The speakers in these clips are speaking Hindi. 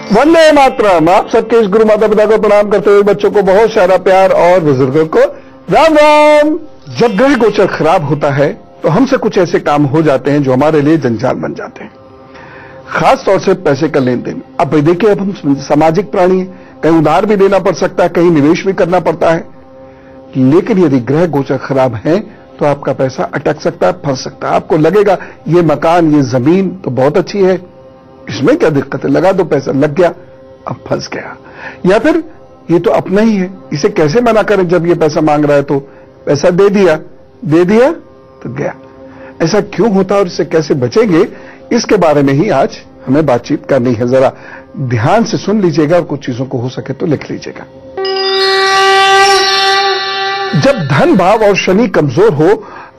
वंदे मातरम। आप सबके इस गुरु माता पिता को प्रणाम करते हुए बच्चों को बहुत सारा प्यार और बुजुर्गों को राम राम। जब ग्रह गोचर खराब होता है तो हमसे कुछ ऐसे काम हो जाते हैं जो हमारे लिए जंजाल बन जाते हैं, खास तौर से पैसे का लेन देन। अब देखिए, अब हम सामाजिक प्राणी हैं, कहीं उधार भी देना पड़ सकता है, कहीं निवेश भी करना पड़ता है। लेकिन यदि ग्रह गोचर खराब है तो आपका पैसा अटक सकता है, फंस सकता है। आपको लगेगा ये मकान, ये जमीन तो बहुत अच्छी है, इसमें क्या दिक्कत है, लगा दो पैसा, लग गया, अब फंस गया। या फिर ये तो अपना ही है, इसे कैसे मना करें, जब ये पैसा मांग रहा है तो पैसा दे दिया तो गया। ऐसा क्यों होता है और इससे कैसे बचेंगे, इसके बारे में ही आज हमें बातचीत करनी है। जरा ध्यान से सुन लीजिएगा और कुछ चीजों को हो सके तो लिख लीजिएगा। जब धन भाव और शनि कमजोर हो,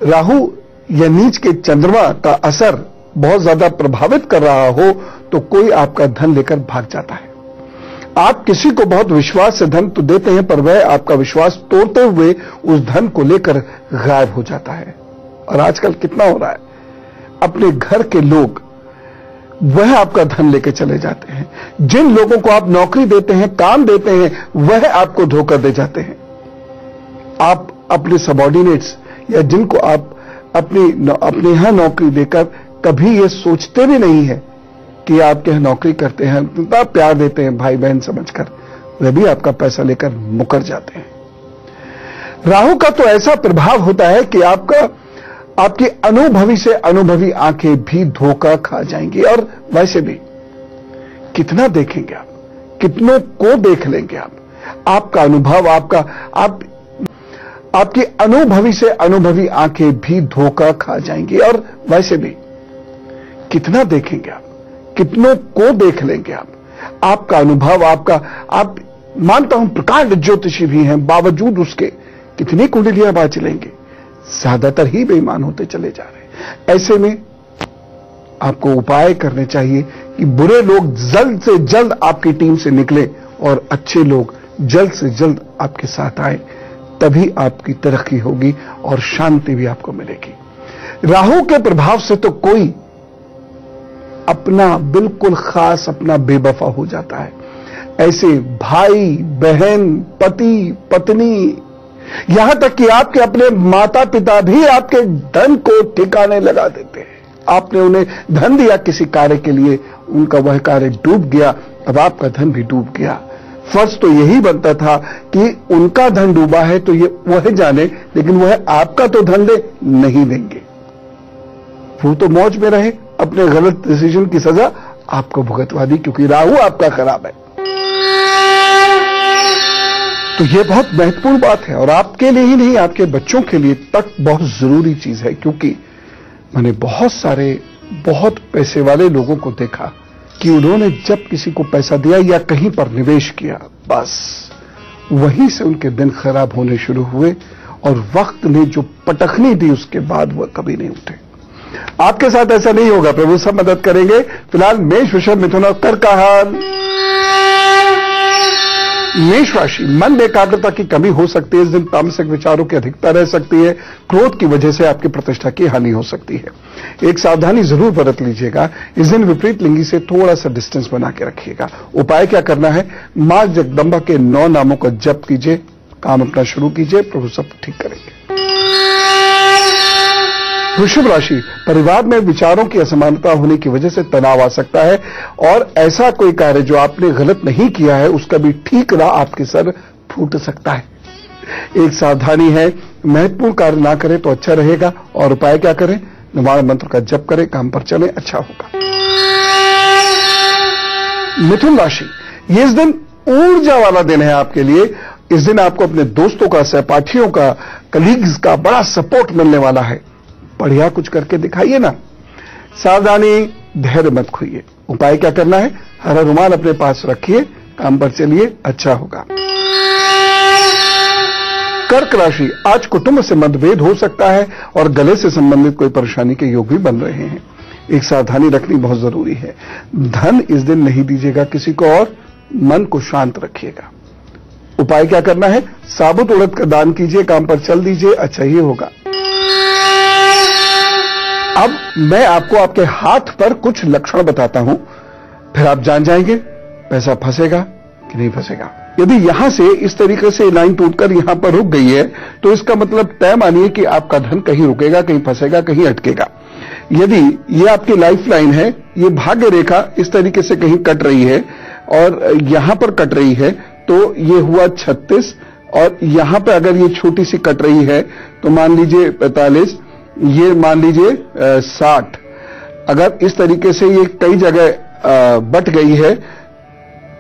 राहु या नीच के चंद्रमा का असर बहुत ज्यादा प्रभावित कर रहा हो, तो कोई आपका धन लेकर भाग जाता है। आप किसी को बहुत विश्वास से धन तो देते हैं, पर वह आपका विश्वास तोड़ते हुए उस धन को लेकर गायब हो जाता है। और आजकल कितना हो रहा है, अपने घर के लोग वह आपका धन लेकर चले जाते हैं। जिन लोगों को आप नौकरी देते हैं, काम देते हैं, वह आपको धोखा दे जाते हैं। आप अपने सबॉर्डिनेट्स या जिनको आप अपने यहां नौकरी देकर कभी ये सोचते भी नहीं है कि आपके यहां नौकरी करते हैं, इतना प्यार देते हैं भाई बहन समझकर, वे भी आपका पैसा लेकर मुकर जाते हैं। राहु का तो ऐसा प्रभाव होता है कि आपकी अनुभवी से अनुभवी आंखें भी धोखा खा जाएंगी। और वैसे भी कितना देखेंगे आप, कितनों को देख लेंगे आप। आपका अनुभव, आपकी अनुभवी से अनुभवी आंखें भी धोखा खा जाएंगी। और वैसे भी कितना देखेंगे आप, कितनों को देख लेंगे आप। आपका अनुभव, आप मानता हूं प्रकांड ज्योतिषी भी हैं, बावजूद उसके कितनी कुंडलियां बाज लेंगे, ज्यादातर ही बेईमान होते चले जा रहे हैं। ऐसे में आपको उपाय करने चाहिए कि बुरे लोग जल्द से जल्द आपकी टीम से निकले और अच्छे लोग जल्द से जल्द आपके साथ आए, तभी आपकी तरक्की होगी और शांति भी आपको मिलेगी। राहु के प्रभाव से तो कोई अपना बिल्कुल खास अपना बेवफा हो जाता है। ऐसे भाई बहन, पति पत्नी, यहां तक कि आपके अपने माता पिता भी आपके धन को ठिकाने लगा देते हैं। आपने उन्हें धन दिया किसी कार्य के लिए, उनका वह कार्य डूब गया, अब आपका धन भी डूब गया। फर्ज तो यही बनता था कि उनका धन डूबा है तो ये वह जाने, लेकिन वह आपका तो धन नहीं देंगे। वो तो मौज में रहे, अपने गलत डिसीजन की सजा आपको भुगतवा दी, क्योंकि राहु आपका खराब है। तो ये बहुत महत्वपूर्ण बात है और आपके लिए ही नहीं, आपके बच्चों के लिए तक बहुत जरूरी चीज है। क्योंकि मैंने बहुत सारे बहुत पैसे वाले लोगों को देखा कि उन्होंने जब किसी को पैसा दिया या कहीं पर निवेश किया, बस वहीं से उनके दिन खराब होने शुरू हुए और वक्त ने जो पटखनी दी उसके बाद वह कभी नहीं उठे। आपके साथ ऐसा नहीं होगा, प्रभु सब मदद करेंगे। फिलहाल मेष, वृषभ, मिथुन और कर्क का हाल। मेष राशि, मन में एकाग्रता की कमी हो सकती है। इस दिन तामसिक विचारों की अधिकता रह सकती है। क्रोध की वजह से आपकी प्रतिष्ठा की हानि हो सकती है। एक सावधानी जरूर बरत लीजिएगा। इस दिन विपरीत लिंगी से थोड़ा सा डिस्टेंस बना के रखिएगा। उपाय क्या करना है, मां जगदंबा के 9 नामों का जप कीजिए, काम अपना शुरू कीजिए, प्रभु सब ठीक करेंगे। वृषभ राशि, परिवार में विचारों की असमानता होने की वजह से तनाव आ सकता है और ऐसा कोई कार्य जो आपने गलत नहीं किया है उसका भी ठीक राह आपके सर फूट सकता है। एक सावधानी है, महत्वपूर्ण कार्य ना करें तो अच्छा रहेगा। और उपाय क्या करें, निवारण मंत्र का जप करें, काम पर चलें, अच्छा होगा। मिथुन राशि, ये इस दिन ऊर्जा वाला दिन है आपके लिए। इस दिन आपको अपने दोस्तों का, सहपाठियों का, कलीग्स का बड़ा सपोर्ट मिलने वाला है। बढ़िया कुछ करके दिखाइए ना। सावधानी, धैर्य मत खोइए। उपाय क्या करना है, हरा रुमाल अपने पास रखिए, काम पर चलिए, अच्छा होगा। कर्क राशि, आज कुटुंब से मतभेद हो सकता है और गले से संबंधित कोई परेशानी के योग भी बन रहे हैं। एक सावधानी रखनी बहुत जरूरी है। धन इस दिन नहीं दीजिएगा किसी को और मन को शांत रखिएगा। उपाय क्या करना है, साबुत उड़द का दान कीजिए, काम पर चल दीजिए, अच्छा ही होगा। अब मैं आपको आपके हाथ पर कुछ लक्षण बताता हूं, फिर आप जान जाएंगे पैसा फंसेगा कि नहीं फंसेगा। यदि यहां से इस तरीके से लाइन टूटकर यहां पर रुक गई है तो इसका मतलब तय मानिए कि आपका धन कहीं रुकेगा, कहीं फंसेगा, कहीं अटकेगा। यदि ये आपकी लाइफ लाइन है, ये भाग्य रेखा इस तरीके से कहीं कट रही है और यहां पर कट रही है तो ये हुआ 36, और यहां पर अगर ये छोटी सी कट रही है तो मान लीजिए 45, ये मान लीजिए 60। अगर इस तरीके से ये कई जगह बट गई है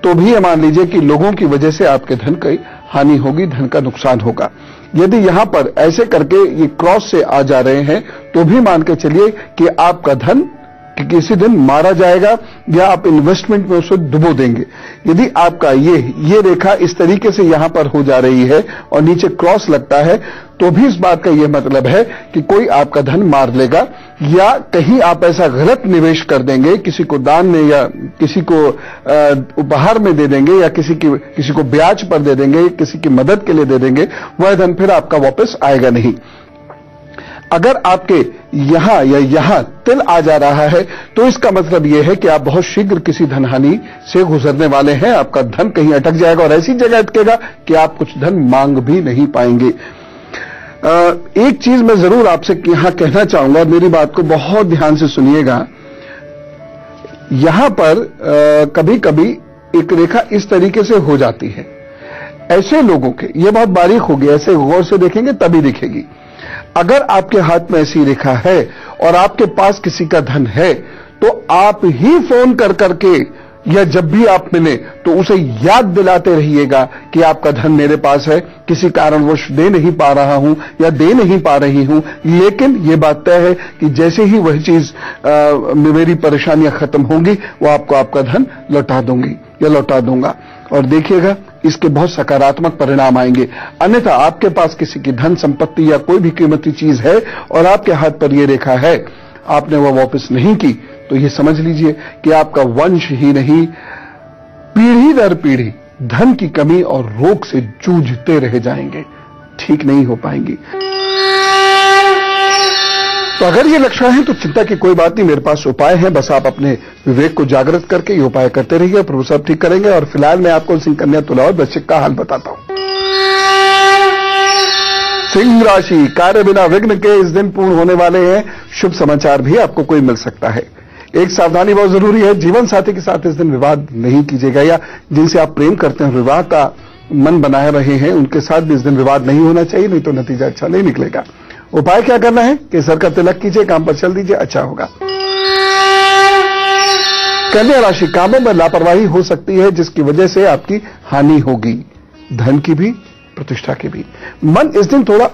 तो भी ये मान लीजिए कि लोगों की वजह से आपके धन की हानि होगी, धन का नुकसान होगा। यदि यहां पर ऐसे करके ये क्रॉस से आ जा रहे हैं तो भी मान के चलिए कि आपका धन किसी दिन मारा जाएगा या आप इन्वेस्टमेंट में उसे डुबो देंगे। यदि आपका ये रेखा इस तरीके से यहां पर हो जा रही है और नीचे क्रॉस लगता है तो भी इस बात का यह मतलब है कि कोई आपका धन मार लेगा, या कहीं आप ऐसा गलत निवेश कर देंगे, किसी को दान में या किसी को उपहार में दे देंगे या किसी को ब्याज पर दे देंगे, किसी की मदद के लिए दे देंगे, वह धन फिर आपका वापस आएगा नहीं। अगर आपके यहां या यहां तिल आ जा रहा है तो इसका मतलब यह है कि आप बहुत शीघ्र किसी धनहानि से गुजरने वाले हैं। आपका धन कहीं अटक जाएगा और ऐसी जगह अटकेगा कि आप कुछ धन मांग भी नहीं पाएंगे। एक चीज मैं जरूर आपसे यहां कहना चाहूंगा, मेरी बात को बहुत ध्यान से सुनिएगा। यहां पर कभी कभी एक रेखा इस तरीके से हो जाती है। ऐसे लोगों के, ये बहुत बारीक होगी, ऐसे गौर से देखेंगे तभी दिखेगी। अगर आपके हाथ में ऐसी रेखा है और आपके पास किसी का धन है तो आप ही फोन कर करके या जब भी आप मिले तो उसे याद दिलाते रहिएगा कि आपका धन मेरे पास है, किसी कारणवश दे नहीं पा रहा हूं या दे नहीं पा रही हूं, लेकिन यह बात तय है कि जैसे ही वह चीज मेरी परेशानियां खत्म होंगी वो आपको आपका धन लौटा दूंगी या लौटा दूंगा। और देखिएगा इसके बहुत सकारात्मक परिणाम आएंगे। अन्यथा आपके पास किसी की धन संपत्ति या कोई भी कीमती चीज है और आपके हाथ पर यह रेखा है, आपने वह वापस नहीं की, तो ये समझ लीजिए कि आपका वंश ही नहीं, पीढ़ी दर पीढ़ी धन की कमी और रोग से जूझते रह जाएंगे, ठीक नहीं हो पाएंगी। तो अगर ये लक्षण है तो चिंता की कोई बात नहीं, मेरे पास उपाय है, बस आप अपने विवेक को जागृत करके ये उपाय करते रहिए, प्रभु साहब ठीक करेंगे। और फिलहाल मैं आपको सिंह कन्या तुला और वृश्चिक का हाल बताता हूं। सिंह राशि, कार्य बिना विघ्न के इस दिन पूर्ण होने वाले हैं। शुभ समाचार भी आपको कोई मिल सकता है। एक सावधानी बहुत जरूरी है, जीवन साथी के साथ इस दिन विवाद नहीं कीजिएगा, या जिनसे आप प्रेम करते हैं, विवाह का मन बनाए रहे हैं, उनके साथ भी इस दिन विवाद नहीं होना चाहिए, नहीं तो नतीजा अच्छा नहीं निकलेगा। उपाय क्या करना है कि सर का तिलक कीजिए, काम पर चल दीजिए, अच्छा होगा। कन्या राशि, कामों में लापरवाही हो सकती है जिसकी वजह से आपकी हानि होगी, धन की भी प्रतिष्ठा की भी। मन इस दिन थोड़ा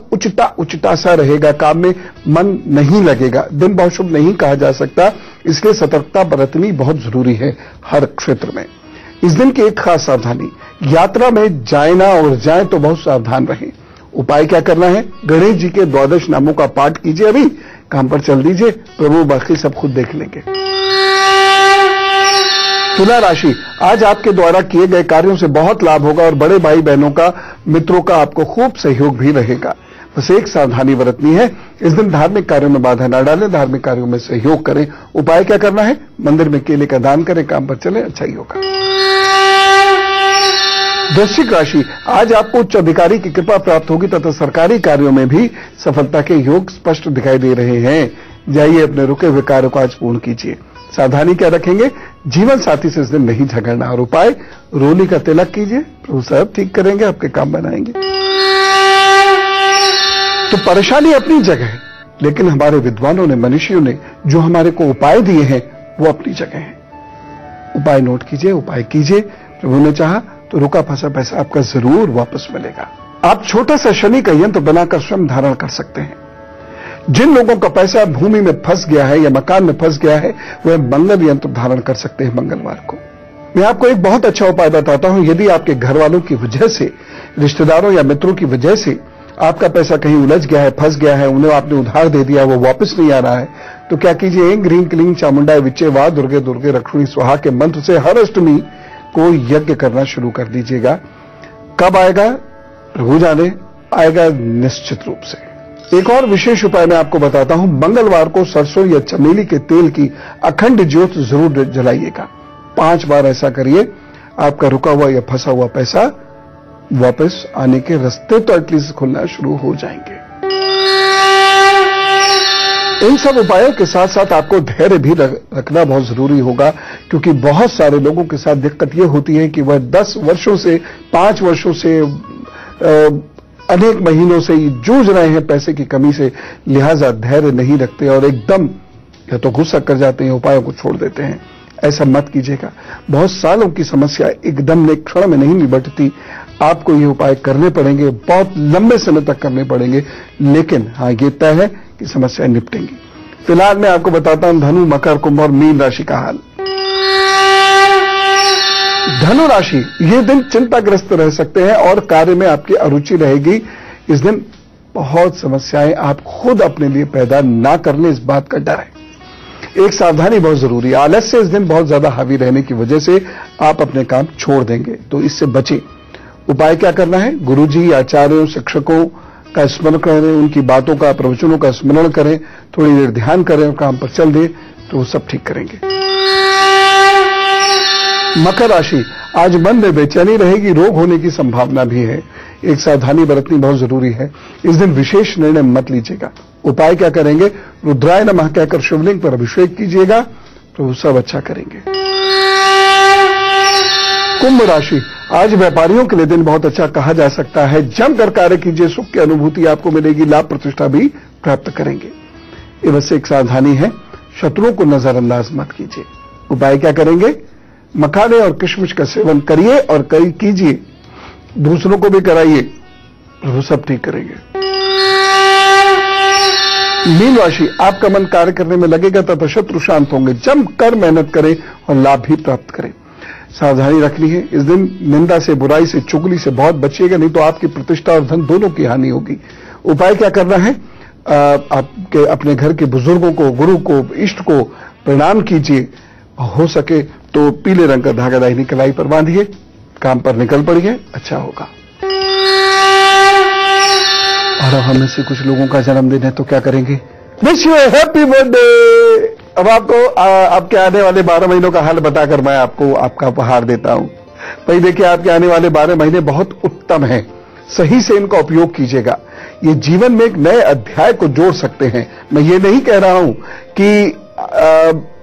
उचटा सा रहेगा, काम में मन नहीं लगेगा, दिन बहुत शुभ नहीं कहा जा सकता, इसलिए सतर्कता बरतनी बहुत जरूरी है हर क्षेत्र में। इस दिन की एक खास सावधानी, यात्रा में जाए ना और जाए तो बहुत सावधान रहें। उपाय क्या करना है, गणेश जी के 12 नामों का पाठ कीजिए, अभी काम पर चल दीजिए, प्रभु बाकी सब खुद देख लेंगे। तुला राशि, आज आपके द्वारा किए गए कार्यों से बहुत लाभ होगा और बड़े भाई बहनों का, मित्रों का आपको खूब सहयोग भी रहेगा। बस एक सावधानी बरतनी है, इस दिन धार्मिक कार्यों में बाधा न डालें, धार्मिक कार्यों में सहयोग करें। उपाय क्या करना है, मंदिर में केले का दान करें, काम पर चले, अच्छा ही होगा। वृश्चिक राशि, आज आपको उच्च अधिकारी की कृपा प्राप्त होगी तथा सरकारी कार्यों में भी सफलता के योग स्पष्ट दिखाई दे रहे हैं। जाइए अपने रुके हुए कार्यों को आज पूर्ण कीजिए। सावधानी क्या रखेंगे, जीवन साथी से इस दिन नहीं झगड़ना। और उपाय, रोली का तिलक कीजिए, प्रभु साहब ठीक करेंगे, आपके काम बनाएंगे। तो परेशानी अपनी जगह है, लेकिन हमारे विद्वानों ने, मनुष्यों ने जो हमारे को उपाय दिए हैं वो अपनी जगह है। उपाय नोट कीजिए, उपाय कीजिए, प्रभु ने चाहा तो रुका फंसा पैसा आपका जरूर वापस मिलेगा। आप छोटा सा शनि का यंत्र बनाकर स्वयं धारण कर सकते हैं। जिन लोगों का पैसा भूमि में फंस गया है या मकान में फंस गया है, वह मंगल यंत्र धारण कर सकते हैं मंगलवार को। मैं आपको एक बहुत अच्छा उपाय बताता हूं। यदि आपके घर वालों की वजह से, रिश्तेदारों या मित्रों की वजह से आपका पैसा कहीं उलझ गया है, फंस गया है, उन्हें आपने उधार दे दिया, वो वापस नहीं आ रहा है, तो क्या कीजिए, ऐं ह्रीं क्लीं चामुंडाय विच्चे वा दुर्गे दुर्गे रक्षुणी स्वाहा के मंत्र से हर अष्टमी को यज्ञ करना शुरू कर दीजिएगा। कब आएगा प्रभु जाने, आएगा निश्चित रूप से। एक और विशेष उपाय मैं आपको बताता हूं। मंगलवार को सरसों या चमेली के तेल की अखंड ज्योत जरूर जलाइएगा, 5 बार ऐसा करिए। आपका रुका हुआ या फंसा हुआ पैसा वापस आने के रास्ते तो एटलीस्ट खुलना शुरू हो जाएंगे। इन सब उपायों के साथ साथ आपको धैर्य भी रखना बहुत जरूरी होगा, क्योंकि बहुत सारे लोगों के साथ दिक्कत यह होती है कि वह 10 वर्षों से 5 वर्षों से अनेक महीनों से जूझ रहे हैं पैसे की कमी से, लिहाजा धैर्य नहीं रखते और एकदम या तो गुस्सा कर जाते हैं, उपायों को छोड़ देते हैं। ऐसा मत कीजिएगा। बहुत सालों की समस्या एकदम एक क्षण में नहीं निबटती। आपको ये उपाय करने पड़ेंगे, बहुत लंबे समय तक करने पड़ेंगे, लेकिन हाँ ये तय है कि समस्याएं निपटेंगी। फिलहाल मैं आपको बताता हूं धनु, मकर, कुंभ और मीन राशि का हाल। धनु राशि, ये दिन चिंताग्रस्त रह सकते हैं और कार्य में आपकी अरुचि रहेगी। इस दिन बहुत समस्याएं आप खुद अपने लिए पैदा ना कर लें, इस बात का डर है। एक सावधानी बहुत जरूरी है। आलस्य इस दिन बहुत ज्यादा हावी रहने की वजह से आप अपने काम छोड़ देंगे, तो इससे बचें। उपाय क्या करना है? गुरुजी, आचार्यों, शिक्षकों का स्मरण करें, उनकी बातों का, प्रवचनों का स्मरण करें, थोड़ी देर ध्यान करें और काम पर चल दें, तो वो सब ठीक करेंगे। मकर राशि, आज मन में बेचैनी रहेगी, रोग होने की संभावना भी है। एक सावधानी बरतनी बहुत जरूरी है। इस दिन विशेष निर्णय मत लीजिएगा। उपाय क्या करेंगे? रुद्राय नमः कहकर शिवलिंग पर अभिषेक कीजिएगा, तो सब अच्छा करेंगे। कुंभ राशि, आज व्यापारियों के लिए दिन बहुत अच्छा कहा जा सकता है। जमकर कार्य कीजिए, सुख की अनुभूति आपको मिलेगी, लाभ प्रतिष्ठा भी प्राप्त करेंगे। ये बस एक सावधानी है, शत्रुओं को नजरअंदाज मत कीजिए। उपाय क्या करेंगे? मखाने और किशमिश का सेवन करिए और कीजिए, दूसरों को भी कराइए, वो सब ठीक करेंगे। मीन राशि, आपका मन कार्य करने में लगेगा तथा शत्रु शांत होंगे। जमकर मेहनत करें और लाभ भी प्राप्त करें। सावधानी रखनी है। इस दिन निंदा से, बुराई से, चुगली से बहुत बचिएगा, नहीं तो आपकी प्रतिष्ठा और धन दोनों की हानि होगी। उपाय क्या करना है? आपके अपने घर के बुजुर्गों को, गुरु को, इष्ट को प्रणाम कीजिए। हो सके तो पीले रंग का धागा दाहिनी कलाई पर बांधिए, काम पर निकल पड़िए, अच्छा होगा। और अब हमें से कुछ लोगों का जन्मदिन है, तो क्या करेंगे? Wish you happy birthday. अब आपको आपके आने वाले 12 महीनों का हाल बताकर मैं आपको आपका उपहार देता हूं। भाई देखिए, आपके आने वाले 12 महीने बहुत उत्तम हैं, सही से इनका उपयोग कीजिएगा। ये जीवन में एक नए अध्याय को जोड़ सकते हैं। मैं ये नहीं कह रहा हूं कि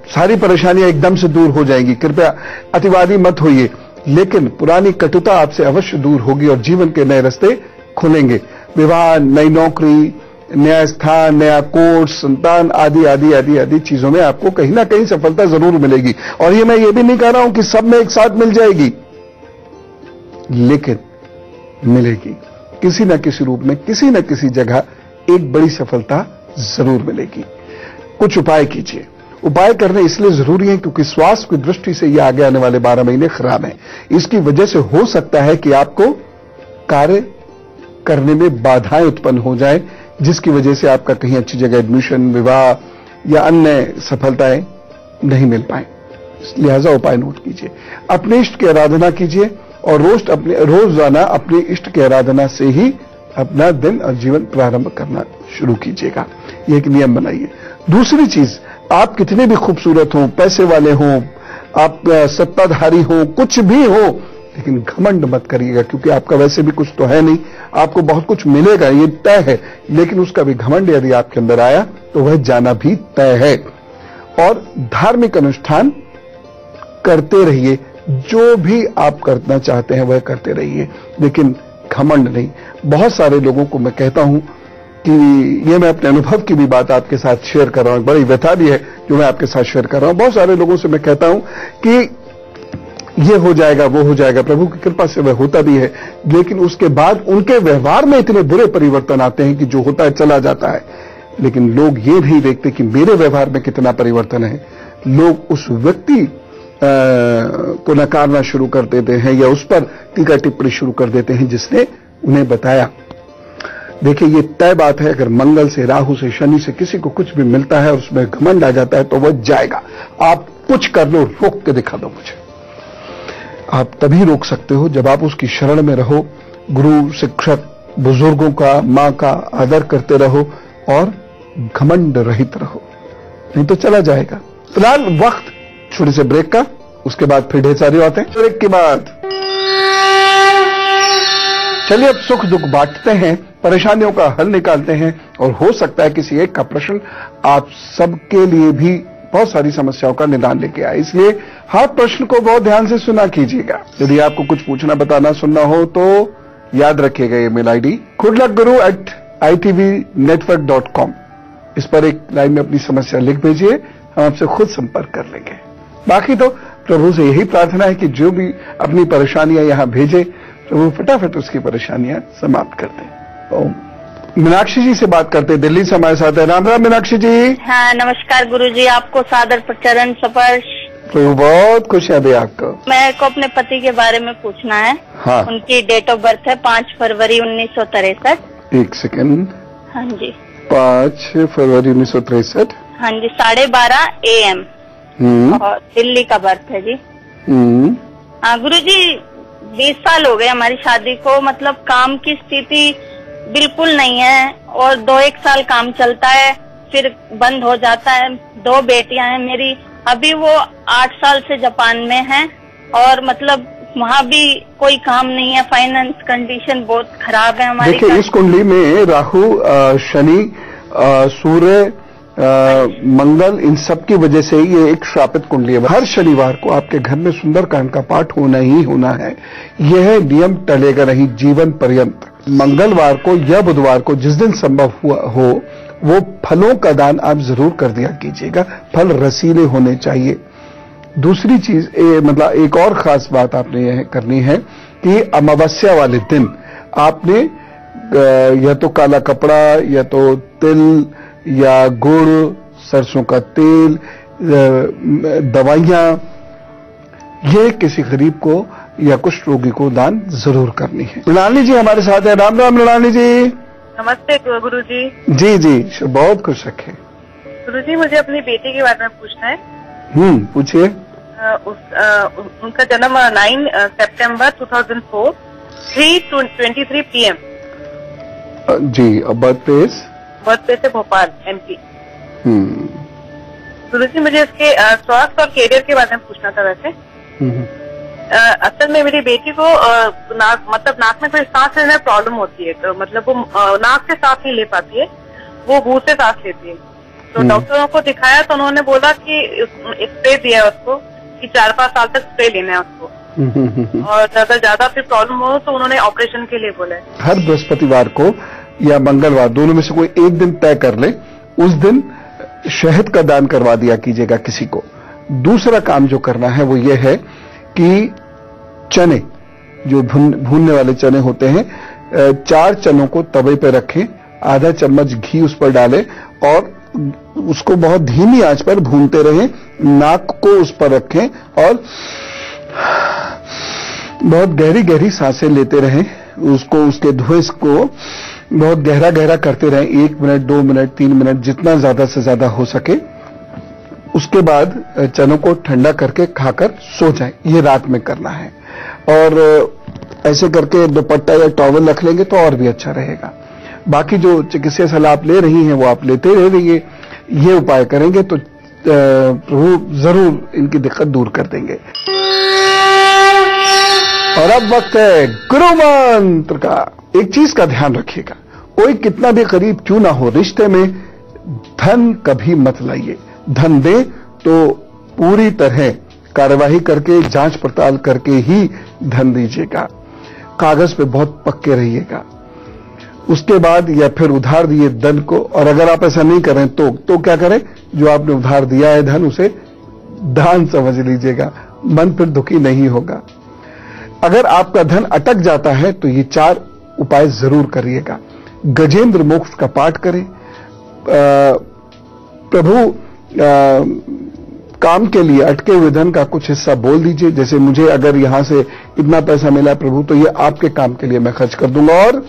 सारी परेशानियां एकदम से दूर हो जाएंगी, कृपया अतिवादी मत होइए, लेकिन पुरानी कटुता आपसे अवश्य दूर होगी और जीवन के नए रास्ते खुलेंगे। विवाह, नई नौकरी, नया स्थान, नया कोर्स, संतान आदि आदि आदि आदि चीजों में आपको कहीं ना कहीं सफलता जरूर मिलेगी। और ये मैं ये भी नहीं कह रहा हूं कि सब में एक साथ मिल जाएगी, लेकिन मिलेगी किसी न किसी रूप में, किसी न किसी जगह एक बड़ी सफलता जरूर मिलेगी। कुछ उपाय कीजिए। उपाय करने इसलिए जरूरी है क्योंकि स्वास्थ्य की दृष्टि से ये आगे आने वाले 12 महीने खराब हैं। इसकी वजह से हो सकता है कि आपको कार्य करने में बाधाएं उत्पन्न हो जाए, जिसकी वजह से आपका कहीं अच्छी जगह एडमिशन, विवाह या अन्य सफलताएं नहीं मिल पाए। लिहाजा उपाय नोट कीजिए। अपने इष्ट की आराधना कीजिए और रोजाना अपने इष्ट की आराधना से ही अपना दिन और जीवन प्रारंभ करना शुरू कीजिएगा। ये एक नियम बनाइए। दूसरी चीज, आप कितने भी खूबसूरत हों, पैसे वाले हों, आप सत्ताधारी हों, कुछ भी हो, लेकिन घमंड मत करिएगा, क्योंकि आपका वैसे भी कुछ तो है नहीं। आपको बहुत कुछ मिलेगा, ये तय है, लेकिन उसका भी घमंड यदि आपके अंदर आया तो वह जाना भी तय है। और धार्मिक अनुष्ठान करते रहिए, जो भी आप करना चाहते हैं वह करते रहिए, लेकिन घमंड नहीं। बहुत सारे लोगों को मैं कहता हूं कि ये मैं अपने अनुभव की भी बात आपके साथ शेयर कर रहा हूं, बड़ी व्यथा भी है जो मैं आपके साथ शेयर कर रहा हूं। बहुत सारे लोगों से मैं कहता हूं कि ये हो जाएगा, वो हो जाएगा, प्रभु की कृपा से वह होता भी है, लेकिन उसके बाद उनके व्यवहार में इतने बुरे परिवर्तन आते हैं कि जो होता है चला जाता है। लेकिन लोग ये नहीं देखते कि मेरे व्यवहार में कितना परिवर्तन है। लोग उस व्यक्ति को नकारना शुरू कर देते हैं या उस पर टीका टिप्पणी शुरू कर देते हैं जिसने उन्हें बताया। देखिए, ये तय बात है, अगर मंगल से, राहु से, शनि से किसी को कुछ भी मिलता है और उसमें घमंड आ जाता है तो वह जाएगा। आप कुछ कर लो, रोक के दिखा दो मुझे। आप तभी रोक सकते हो जब आप उसकी शरण में रहो, गुरु, शिक्षक, बुजुर्गों का, मां का आदर करते रहो और घमंड रहित रहो, नहीं तो चला जाएगा। फिलहाल वक्त छोटे से ब्रेक का, उसके बाद फिर ढेर सारी बातें ब्रेक के बाद। चलिए अब सुख दुख बांटते हैं, परेशानियों का हल निकालते हैं, और हो सकता है किसी एक का प्रश्न आप सबके लिए भी बहुत सारी समस्याओं का निदान लेके आए। इसलिए हर प्रश्न को बहुत ध्यान से सुना कीजिएगा। यदि आपको कुछ पूछना, बताना, सुनना हो तो याद रखिएगा ईमेल आईडी goodluckguru@itvnetwork.com। इस पर एक लाइन में अपनी समस्या लिख भेजिए, हम आपसे खुद संपर्क कर लेंगे। बाकी तो प्रभु से यही प्रार्थना है कि जो भी अपनी परेशानियां यहां भेजे, प्रभु फटाफट उसकी परेशानियां समाप्त कर दे। ओम। मीनाक्षी जी से बात करते, दिल्ली से हमारे साथ है। राम राम मीनाक्षी जी। हाँ नमस्कार गुरुजी, आपको सादर चरण स्पर्श। प्रभु बहुत खुश है अभी आपको। मेरे को अपने पति के बारे में पूछना है। हाँ। उनकी डेट ऑफ बर्थ है 5 फरवरी 1963। एक सेकंड। हाँ जी। 5 फरवरी 1963। हाँ जी, 12:30 AM और दिल्ली का बर्थ है जी। हाँ गुरुजी, 20 साल हो गए हमारी शादी को। मतलब काम की स्थिति बिल्कुल नहीं है, और 2-1 साल काम चलता है फिर बंद हो जाता है। 2 बेटियां हैं मेरी, अभी वो 8 साल से जापान में हैं, और मतलब वहाँ भी कोई काम नहीं है। फाइनेंस कंडीशन बहुत खराब है हमारी। देखिए इस कुंडली में राहु, शनि, सूर्य, मंगल, इन सब की वजह से ये एक श्रापित कुंडली है। हर शनिवार को आपके घर में सुंदरकांड का पाठ होना ही होना है। यह नियम टलेगा नहीं जीवन पर्यंत। मंगलवार को या बुधवार को, जिस दिन संभव हुआ हो, वो फलों का दान आप जरूर कर दिया कीजिएगा। फल रसीले होने चाहिए। दूसरी चीज मतलब एक और खास बात आपने यह करनी है कि अमावस्या वाले दिन आपने या तो काला कपड़ा, या तो तिल या गुड़, सरसों का तेल, दवाइयां, ये किसी गरीब को या कुष्ठ रोगी को दान जरूर करनी है। मृणालिनी जी हमारे साथ है। राम राम मृणालिनी जी। नमस्ते गुरुजी। जी जी, बहुत खुश रखे। गुरुजी, मुझे अपनी बेटी के बारे में पूछना है। पूछिए। उनका जन्म 9 सितंबर 2004, 3:23 PM। जी, और बर्थ प्लेस है भोपाल, MP। गुरुजी, मुझे इसके स्वास्थ्य और कैरियर के बारे में पूछना था। वैसे असल में मेरी बेटी को नाक में कोई सांस लेने में प्रॉब्लम होती है, तो मतलब वो नाक से सांस नहीं ले पाती है, वो मुंह से सांस लेती है। तो डॉक्टरों को दिखाया तो उन्होंने बोला कि स्प्रे दिया उसको कि 4-5 साल तक स्प्रे लेना है उसको, और अगर ज्यादा फिर प्रॉब्लम हो तो उन्होंने ऑपरेशन के लिए बोला है। हर बृहस्पतिवार को या मंगलवार, दोनों में से कोई एक दिन तय कर ले, उस दिन शहद का दान करवा दिया कीजिएगा किसी को। दूसरा काम जो करना है वो ये है कि चने, जो भूनने वाले चने होते हैं, 4 चनों को तवे पे रखें, आधा चम्मच घी उस पर डालें और उसको बहुत धीमी आंच पर भूनते रहें। नाक को उस पर रखें और बहुत गहरी गहरी सांसें लेते रहें। उसको, उसके धुएं को बहुत गहरा गहरा करते रहें, 1 मिनट, 2 मिनट, 3 मिनट, जितना ज्यादा से ज्यादा हो सके। उसके बाद चनों को ठंडा करके खाकर सो जाएं। ये रात में करना है, और ऐसे करके दुपट्टा या टॉवल रख लेंगे तो और भी अच्छा रहेगा। बाकी जो चिकित्सा सलाह आप ले रही हैं वो आप लेते रहिए। ये उपाय करेंगे तो प्रभु जरूर इनकी दिक्कत दूर कर देंगे। और अब वक्त है गुरु मंत्र का। एक चीज का ध्यान रखिएगा, कोई कितना भी करीब क्यों ना हो, रिश्ते में धन कभी मत लाइए। धन दे तो पूरी तरह कार्यवाही करके, जांच पड़ताल करके ही धन दीजिएगा। कागज पे बहुत पक्के रहिएगा। उसके बाद या फिर उधार दिए धन को, और अगर आप ऐसा नहीं करें तो क्या करें, जो आपने उधार दिया है धन, उसे दान समझ लीजिएगा। मन फिर दुखी नहीं होगा। अगर आपका धन अटक जाता है तो ये 4 उपाय जरूर करिएगा। गजेंद्र मोक्ष का पाठ करें। प्रभु काम के लिए अटके हुए धन का कुछ हिस्सा बोल दीजिए। जैसे मुझे अगर यहां से इतना पैसा मिला प्रभु, तो ये आपके काम के लिए मैं खर्च कर दूंगा, और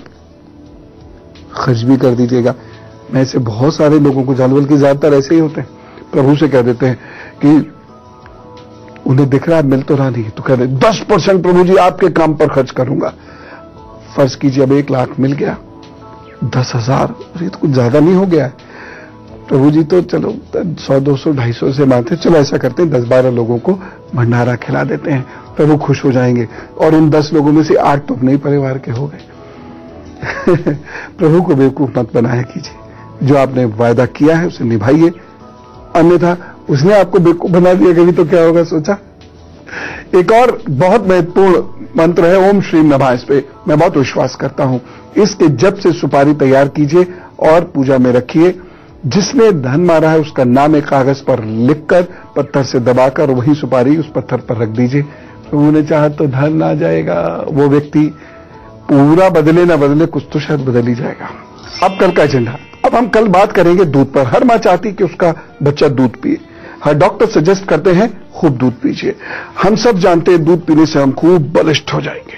खर्च भी कर दीजिएगा। मैं ऐसे बहुत सारे लोगों को जानवर की ज्यादातर ऐसे ही होते हैं, प्रभु से कह देते हैं कि उन्हें दिख रहा है मिल तो रहा नहीं, तो कह रहे 10% प्रभु जी आपके काम पर खर्च करूंगा। फर्ज कीजिए अब 1 लाख मिल गया, 10,000, ये तो कुछ ज्यादा नहीं हो गया है? प्रभु जी तो चलो 100, 200, 250 से मानते, चलो ऐसा करते हैं 10-12 लोगों को भंडारा खिला देते हैं, प्रभु खुश हो जाएंगे। और उन 10 लोगों में से 8 तो अपने ही परिवार के हो गए। प्रभु को बेवकूफ मत बनाया कीजिए, जो आपने वायदा किया है उसे निभाइए, अन्यथा उसने आपको बेवकूफ बना दिया कभी तो क्या होगा सोचा। एक और बहुत महत्वपूर्ण मंत्र है ओम श्रीम नमः, इस पे मैं बहुत विश्वास करता हूं। इसके जप से सुपारी तैयार कीजिए और पूजा में रखिए। जिसने धन मारा है उसका नाम एक कागज पर लिखकर पत्थर से दबाकर वही सुपारी उस पत्थर पर रख दीजिए। प्रभु ने चाहा तो धन आ जाएगा, वो व्यक्ति पूरा बदले ना बदले कुछ तो शायद बदल ही जाएगा। अब कल का एजेंडा, अब हम कल बात करेंगे दूध पर। हर मां चाहती कि उसका बच्चा दूध पिए, हर डॉक्टर सजेस्ट करते हैं खूब दूध पीजिए। हम सब जानते हैं दूध पीने से हम खूब बलिष्ठ हो जाएंगे,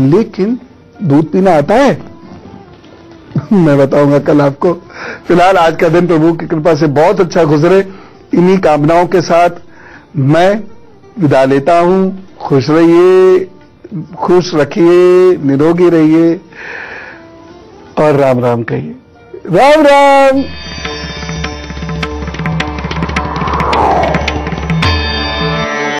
लेकिन दूध पीना आता है? मैं बताऊंगा कल आपको। फिलहाल आज का दिन प्रभु की कृपा से बहुत अच्छा गुजरे। इन्हीं कामनाओं के साथ मैं विदा लेता हूं। खुश रहिए, खुश रखिए, निरोगी रहिए और राम राम कहिए। राम राम।